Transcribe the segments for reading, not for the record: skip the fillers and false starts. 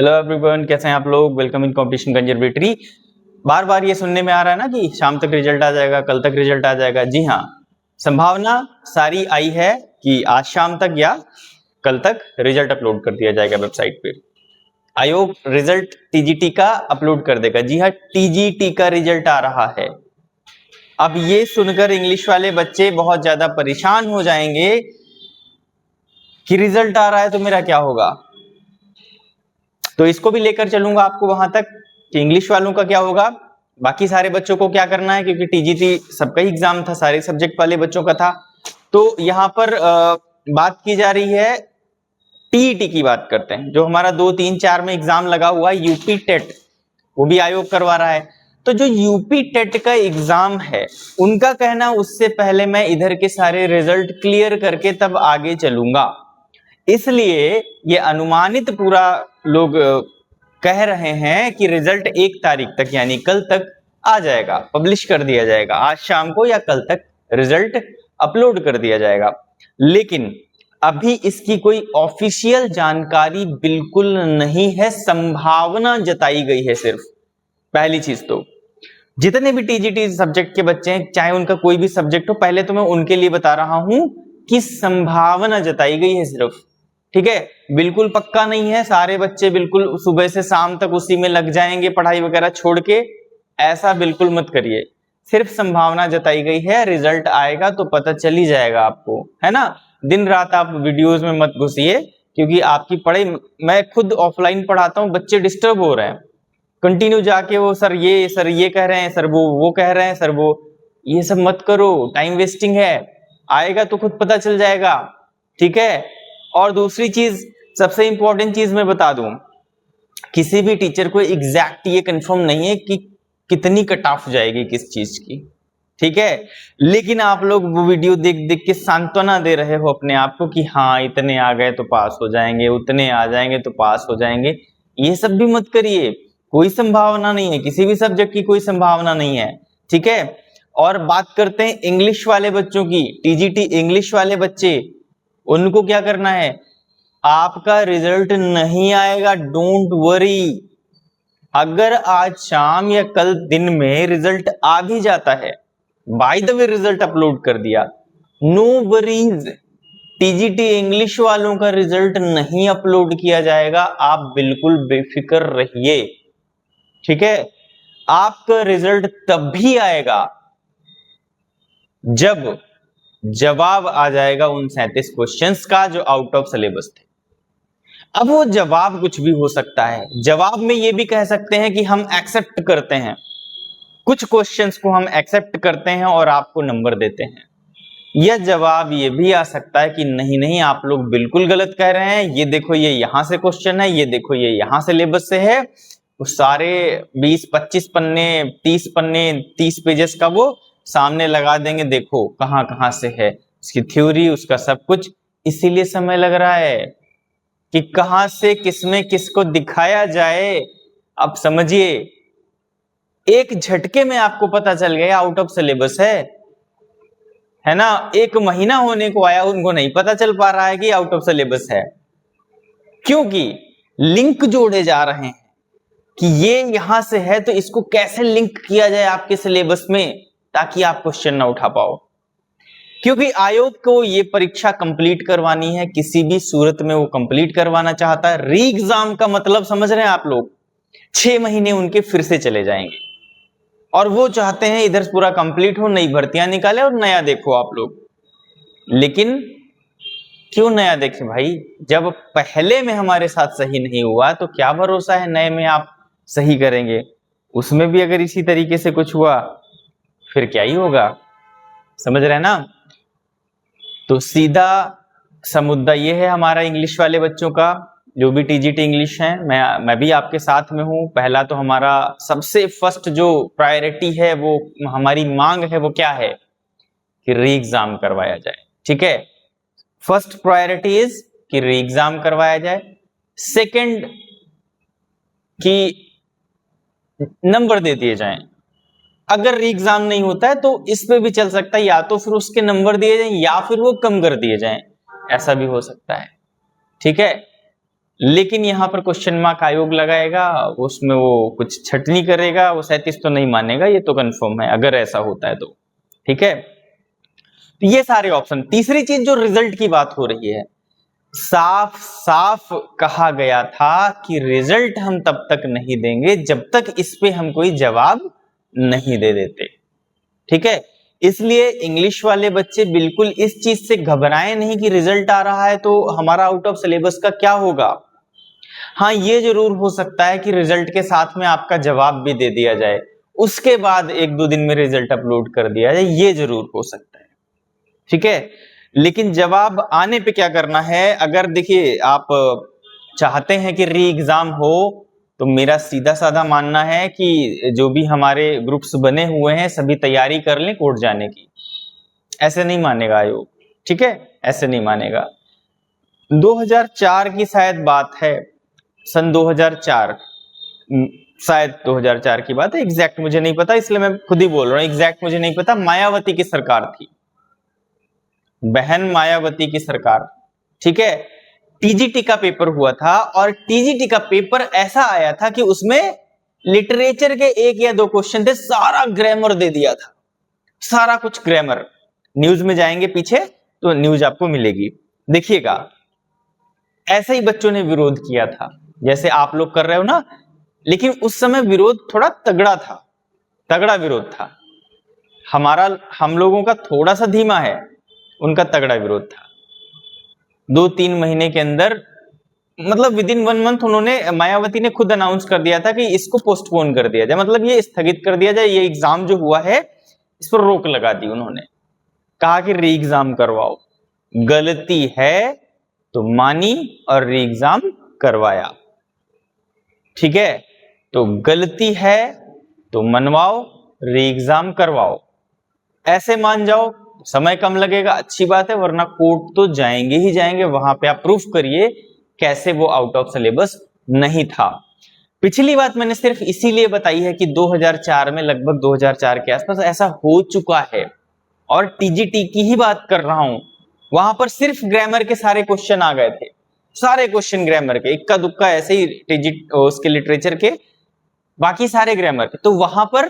Hello everyone, कैसे हैं आप लोग। Welcome in competition conservatory. बार बार ये सुनने में आ रहा है ना कि शाम तक रिजल्ट आ जाएगा, कल तक रिजल्ट आ जाएगा। जी हाँ, संभावना सारी आई है कि आज शाम तक या कल तक रिजल्ट अपलोड कर दिया जाएगा वेबसाइट पे। आयोग रिजल्ट टीजीटी का अपलोड कर देगा। जी हाँ, टीजीटी का रिजल्ट आ रहा है। अब ये सुनकर इंग्लिश वाले बच्चे बहुत ज्यादा परेशान हो जाएंगे कि रिजल्ट आ रहा है तो मेरा क्या होगा। तो इसको भी लेकर चलूंगा आपको वहां तक कि इंग्लिश वालों का क्या होगा, बाकी सारे बच्चों को क्या करना है, क्योंकि टीजीटी सबका ही एग्जाम था, सारे सब्जेक्ट वाले बच्चों का था। तो यहां पर बात की जा रही है टीईटी की। बात करते हैं जो हमारा 2, 3, 4 में एग्जाम लगा हुआ है, यूपी टेट, वो भी आयोग करवा रहा है। तो जो यूपी टेट का एग्जाम है, उनका कहना उससे पहले मैं इधर के सारे रिजल्ट क्लियर करके तब आगे चलूंगा। इसलिए ये अनुमानित पूरा लोग कह रहे हैं कि रिजल्ट 1 तारीख तक यानी कल तक आ जाएगा, पब्लिश कर दिया जाएगा। आज शाम को या कल तक रिजल्ट अपलोड कर दिया जाएगा। लेकिन अभी इसकी कोई ऑफिशियल जानकारी बिल्कुल नहीं है, संभावना जताई गई है सिर्फ। पहली चीज तो जितने भी टीजीटी सब्जेक्ट के बच्चे हैं, चाहे उनका कोई भी सब्जेक्ट हो, पहले तो मैं उनके लिए बता रहा हूं कि संभावना जताई गई है सिर्फ। ठीक है, बिल्कुल पक्का नहीं है। सारे बच्चे बिल्कुल सुबह से शाम तक उसी में लग जाएंगे पढ़ाई वगैरह छोड़ के, ऐसा बिल्कुल मत करिए। सिर्फ संभावना जताई गई है, रिजल्ट आएगा तो पता चल ही जाएगा आपको, है ना। दिन रात आप वीडियोस में मत घुसिए, क्योंकि आपकी पढ़ाई, मैं खुद ऑफलाइन पढ़ाता हूँ, बच्चे डिस्टर्ब हो रहे हैं कंटिन्यू जाके, वो सर ये कह रहे हैं, सर वो कह रहे हैं, सर वो, ये सब मत करो, टाइम वेस्टिंग है। आएगा तो खुद पता चल जाएगा। ठीक है। और दूसरी चीज, सबसे इंपॉर्टेंट चीज मैं बता दूं, किसी भी टीचर को एग्जैक्ट ये कंफर्म नहीं है कि कितनी कट ऑफ जाएगी किस चीज की। ठीक है, लेकिन आप लोग वो वीडियो देख देख के सांत्वना दे रहे हो अपने आप को कि हाँ इतने आ गए तो पास हो जाएंगे, उतने आ जाएंगे तो पास हो जाएंगे। ये सब भी मत करिए, कोई संभावना नहीं है, किसी भी सब्जेक्ट की कोई संभावना नहीं है। ठीक है। और बात करते हैं इंग्लिश वाले बच्चों की, टीजीटी इंग्लिश वाले बच्चे, उनको क्या करना है। आपका रिजल्ट नहीं आएगा, डोंट वरी। अगर आज शाम या कल दिन में रिजल्ट आ भी जाता है, by the way result upload कर दिया, नो वरीज। टीजीटी इंग्लिश वालों का रिजल्ट नहीं अपलोड किया जाएगा, आप बिल्कुल बेफिक्र रहिए। ठीक है, आपका रिजल्ट तब भी आएगा जब जवाब आ जाएगा उन 37 क्वेश्चंस का जो आउट ऑफ सिलेबस थे। अब वो जवाब कुछ भी हो सकता है। जवाब में ये भी कह सकते हैं कि हम एक्सेप्ट करते हैं, कुछ क्वेश्चंस को हम एक्सेप्ट करते हैं और आपको नंबर देते हैं। यह जवाब ये भी आ सकता है कि नहीं आप लोग बिल्कुल गलत कह रहे हैं, ये देखो ये यहां से क्वेश्चन है, ये देखो ये यहां सिलेबस से है। वो सारे 20, 25 पन्ने, 30 पन्ने, 30 पेजेस का वो सामने लगा देंगे, देखो कहां कहां से है, उसकी थ्योरी, उसका सब कुछ। इसीलिए समय लग रहा है कि कहां से किसमें किसको दिखाया जाए। अब समझिए, एक झटके में आपको पता चल गया आउट ऑफ सिलेबस है ना। 1 महीना होने को आया, उनको नहीं पता चल पा रहा है कि आउट ऑफ सिलेबस है, क्योंकि लिंक जोड़े जा रहे हैं कि ये यहां से है तो इसको कैसे लिंक किया जाए आपके सिलेबस में, ताकि आप क्वेश्चन ना उठा पाओ। क्योंकि आयोग को ये परीक्षा कंप्लीट करवानी है, किसी भी सूरत में वो कंप्लीट करवाना चाहता है। री एग्जाम का मतलब समझ रहे हैं आप लोग, 6 महीने उनके फिर से चले जाएंगे, और वो चाहते हैं इधर पूरा कंप्लीट हो, नई भर्तियां निकाले और नया देखो आप लोग। लेकिन क्यों नया देखें भाई, जब पहले में हमारे साथ सही नहीं हुआ तो क्या भरोसा है नए में आप सही करेंगे। उसमें भी अगर इसी तरीके से कुछ हुआ फिर क्या ही होगा, समझ रहे हैं ना। तो सीधा सा मुद्दा ये है हमारा इंग्लिश वाले बच्चों का, जो भी टीजीटी इंग्लिश है, मैं भी आपके साथ में हूं। पहला तो हमारा सबसे फर्स्ट जो प्रायोरिटी है, वो हमारी मांग है, वो क्या है कि री एग्जाम करवाया जाए। ठीक है, फर्स्ट प्रायोरिटी इज कि री एग्जाम करवाया जाए। सेकंड कि नंबर दे दिए जाएं। अगर री एग्जाम नहीं होता है तो इस पे भी चल सकता है, या तो फिर उसके नंबर दिए जाएं या फिर वो कम कर दिए जाएं, ऐसा भी हो सकता है। ठीक है, लेकिन यहाँ पर क्वेश्चन मार्क आयोग लगाएगा, उसमें वो कुछ छटनी करेगा, वो 37 तो नहीं मानेगा, ये तो कंफर्म है अगर ऐसा होता है तो। ठीक है, तो ये सारे ऑप्शन। तीसरी चीज जो रिजल्ट की बात हो रही है, साफ साफ कहा गया था कि रिजल्ट हम तब तक नहीं देंगे जब तक इस पे हम कोई जवाब नहीं दे देते। ठीक है, इसलिए इंग्लिश वाले बच्चे बिल्कुल इस चीज से घबराएं नहीं कि रिजल्ट आ रहा है तो हमारा आउट ऑफ सिलेबस का क्या होगा। हाँ, ये जरूर हो सकता है कि रिजल्ट के साथ में आपका जवाब भी दे दिया जाए, उसके बाद 1-2 दिन में रिजल्ट अपलोड कर दिया जाए, ये जरूर हो सकता है। ठीक है, लेकिन जवाब आने पे क्या करना है, अगर देखिए आप चाहते हैं कि री एग्जाम हो तो मेरा सीधा साधा मानना है कि जो भी हमारे ग्रुप्स बने हुए हैं सभी तैयारी कर लें कोर्ट जाने की। ऐसे नहीं मानेगा आयोग, ठीक है, ऐसे नहीं मानेगा। 2004 की शायद बात है, सन 2004, शायद 2004 की बात है, एग्जैक्ट मुझे नहीं पता, इसलिए मैं खुद ही बोल रहा हूं, एग्जैक्ट मुझे नहीं पता। मायावती की सरकार थी, बहन मायावती की सरकार। ठीक है, टीजीटी का पेपर हुआ था और टीजीटी का पेपर ऐसा आया था कि उसमें लिटरेचर के 1 या 2 क्वेश्चन थे, सारा ग्रामर दे दिया था, सारा कुछ ग्रामर। न्यूज में जाएंगे पीछे तो न्यूज आपको मिलेगी, देखिएगा। ऐसे ही बच्चों ने विरोध किया था जैसे आप लोग कर रहे हो ना, लेकिन उस समय विरोध थोड़ा तगड़ा था, तगड़ा विरोध था। हम लोगों का थोड़ा सा धीमा है, उनका तगड़ा विरोध था। 2-3 महीने के अंदर, मतलब विद इन 1 मंथ उन्होंने, मायावती ने खुद अनाउंस कर दिया था कि इसको पोस्टपोन कर दिया जाए, मतलब ये स्थगित कर दिया जाए, ये एग्जाम जो हुआ है इस पर रोक लगा दी। उन्होंने कहा कि री एग्जाम करवाओ, गलती है तो मानी और री एग्जाम करवाया। ठीक है, तो गलती है तो मनवाओ, री एग्जाम करवाओ। ऐसे मान जाओ, समय कम लगेगा, अच्छी बात है, वरना कोर्ट तो जाएंगे ही जाएंगे, वहां पे आप प्रूफ करिए कैसे वो आउट ऑफ सिलेबस नहीं था। पिछली बात मैंने सिर्फ इसीलिए बताई है कि 2004 में, लगभग 2004 के आसपास ऐसा हो चुका है, और टीजीटी की ही बात कर रहा हूं। वहां पर सिर्फ ग्रामर के सारे क्वेश्चन आ गए थे, सारे क्वेश्चन ग्रामर के, इक्का दुक्का ऐसे ही उसके लिटरेचर के, बाकी सारे ग्रामर के। तो वहां पर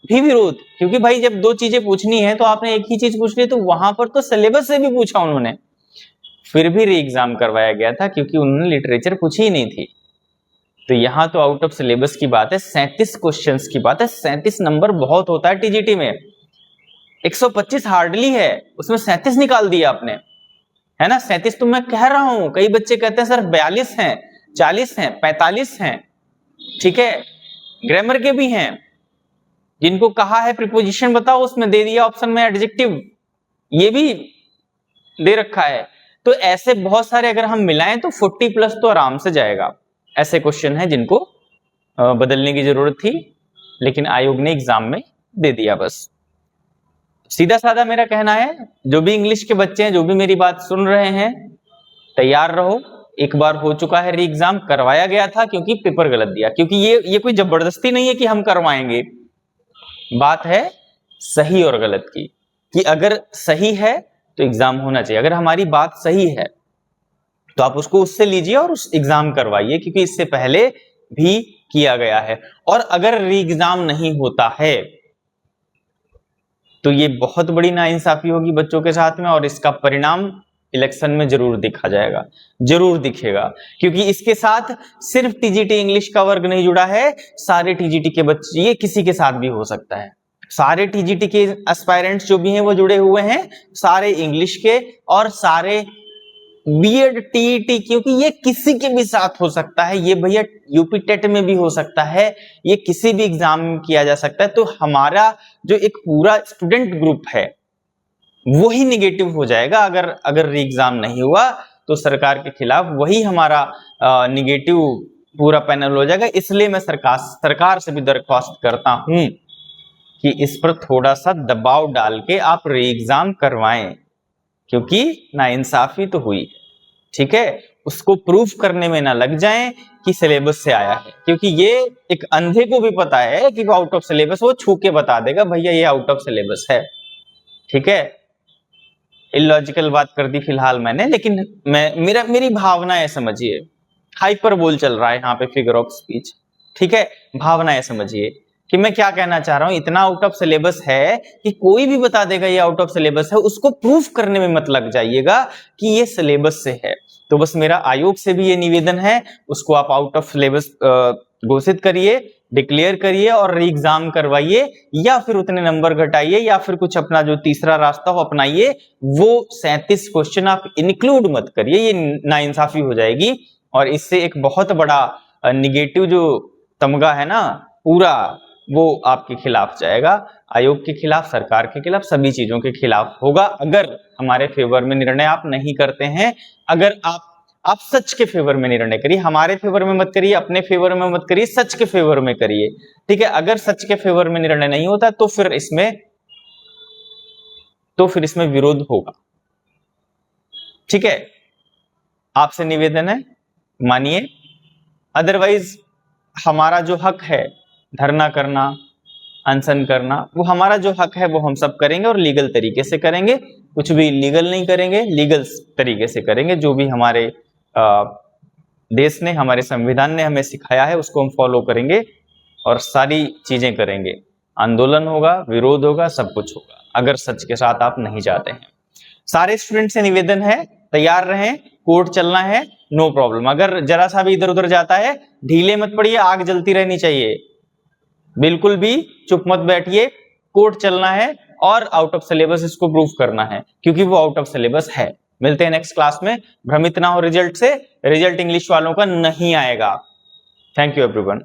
भी विरोध, क्योंकि भाई जब 2 चीजें पूछनी है तो आपने एक ही चीज पूछ ली, तो वहां पर तो सिलेबस से भी पूछा उन्होंने, फिर भी री एग्जाम करवाया गया था क्योंकि उन्होंने लिटरेचर पूछी ही नहीं थी। तो यहां तो आउट ऑफ सिलेबस की बात है, 37 क्वेश्चंस की बात है। 37 नंबर बहुत होता है टीजीटी में, 125 हार्डली है, उसमें 37 निकाल दिया आपने, है ना। 37 तो मैं कह रहा हूं, कई बच्चे कहते हैं सर 42 हैं, 40 हैं, 45 हैं। ठीक है, ग्रामर के भी हैं, जिनको कहा है प्रीपोजिशन बताओ, उसमें दे दिया ऑप्शन में एडजेक्टिव, ये भी दे रखा है। तो ऐसे बहुत सारे अगर हम मिलाएं तो 40 प्लस तो आराम से जाएगा। ऐसे क्वेश्चन है जिनको बदलने की जरूरत थी, लेकिन आयोग ने एग्जाम में दे दिया। बस सीधा साधा मेरा कहना है, जो भी इंग्लिश के बच्चे हैं, जो भी मेरी बात सुन रहे हैं, तैयार रहो। एक बार हो चुका है री एग्जाम, करवाया गया था क्योंकि पेपर गलत दिया, क्योंकि ये कोई जबरदस्ती नहीं है कि हम करवाएंगे, बात है सही और गलत की, कि अगर सही है तो एग्जाम होना चाहिए। अगर हमारी बात सही है तो आप उसको उससे लीजिए और उस एग्जाम करवाइए, क्योंकि इससे पहले भी किया गया है। और अगर री एग्जाम नहीं होता है तो ये बहुत बड़ी नाइंसाफी होगी बच्चों के साथ में, और इसका परिणाम इलेक्शन में जरूर दिखा जाएगा, जरूर दिखेगा। क्योंकि इसके साथ सिर्फ टीजीटी इंग्लिश का वर्ग नहीं जुड़ा है, सारे टीजीटी के बच्चे, ये किसी के साथ भी हो सकता है। सारे टीजीटी के एस्पायरेंट्स जो भी हैं वो जुड़े हुए हैं, सारे इंग्लिश के और सारे बीएड टीईटी, क्योंकि ये किसी के भी साथ हो सकता है। ये भैया यूपी टेट में भी हो सकता है, ये किसी भी एग्जाम में किया जा सकता है। तो हमारा जो एक पूरा स्टूडेंट ग्रुप है वही निगेटिव हो जाएगा। अगर री एग्जाम नहीं हुआ तो सरकार के खिलाफ वही हमारा निगेटिव पूरा पैनल हो जाएगा। इसलिए मैं सरकार से भी दरख्वास्त करता हूं कि इस पर थोड़ा सा दबाव डाल के आप री एग्जाम करवाएं, क्योंकि नाइंसाफी तो हुई, ठीक है। उसको प्रूफ करने में ना लग जाएं कि सिलेबस से आया है, क्योंकि ये एक अंधे को भी पता है कि वो आउट ऑफ सिलेबस, वो छू के बता देगा भैया ये आउट ऑफ सिलेबस है, ठीक है। इलॉजिकल बात कर दी फिलहाल मैंने, लेकिन मेरी भावना है, समझिए। हाइपरबोल चल रहा है यहाँ पे, फिगर ऑफ स्पीच। ठीक है, भावनाएं समझिए कि मैं क्या कहना चाह रहा हूं। इतना आउट ऑफ सिलेबस है कि कोई भी बता देगा ये आउट ऑफ सिलेबस है, उसको प्रूफ करने में मत लग जाइएगा कि ये सिलेबस से है। तो बस मेरा आयोग से भी ये निवेदन है, उसको आप आउट ऑफ सिलेबस घोषित करिए, डिक्लेयर करिए और री एग्जाम करवाइए, या फिर उतने नंबर घटाइए, या फिर कुछ अपना जो तीसरा रास्ता हो अपनाइए। वो 37 क्वेश्चन आप इंक्लूड मत करिए, ये नाइंसाफी हो जाएगी और इससे एक बहुत बड़ा निगेटिव जो तमगा है ना पूरा, वो आपके खिलाफ जाएगा, आयोग के खिलाफ, सरकार के खिलाफ, सभी चीजों के खिलाफ होगा अगर हमारे फेवर में निर्णय आप नहीं करते हैं। अगर आप सच के फेवर में निर्णय करिए, हमारे फेवर में मत करिए, अपने फेवर में मत करिए, सच के फेवर में करिए। ठीक है, अगर सच के फेवर में निर्णय नहीं होता तो फिर इसमें विरोध होगा। ठीक है, आपसे निवेदन है मानिए, अदरवाइज हमारा जो हक है धरना करना, अनशन करना, वो हमारा जो हक है वो हम सब करेंगे और लीगल तरीके से करेंगे, कुछ भी इलीगल नहीं करेंगे, लीगल तरीके से करेंगे। जो भी हमारे देश ने, हमारे संविधान ने हमें सिखाया है उसको हम फॉलो करेंगे और सारी चीजें करेंगे। आंदोलन होगा, विरोध होगा, सब कुछ होगा अगर सच के साथ आप नहीं जाते हैं। सारे स्टूडेंट से निवेदन है, तैयार रहें, कोर्ट चलना है, नो प्रॉब्लम। अगर जरा सा भी इधर उधर जाता है ढीले मत पड़िए, आग जलती रहनी चाहिए, बिल्कुल भी चुप मत बैठिए, कोर्ट चलना है और आउट ऑफ सिलेबस इसको प्रूफ करना है क्योंकि वो आउट ऑफ सिलेबस है। मिलते हैं नेक्स्ट क्लास में। भ्रमित ना हो रिजल्ट से, रिजल्ट इंग्लिश वालों का नहीं आएगा। Thank you everyone.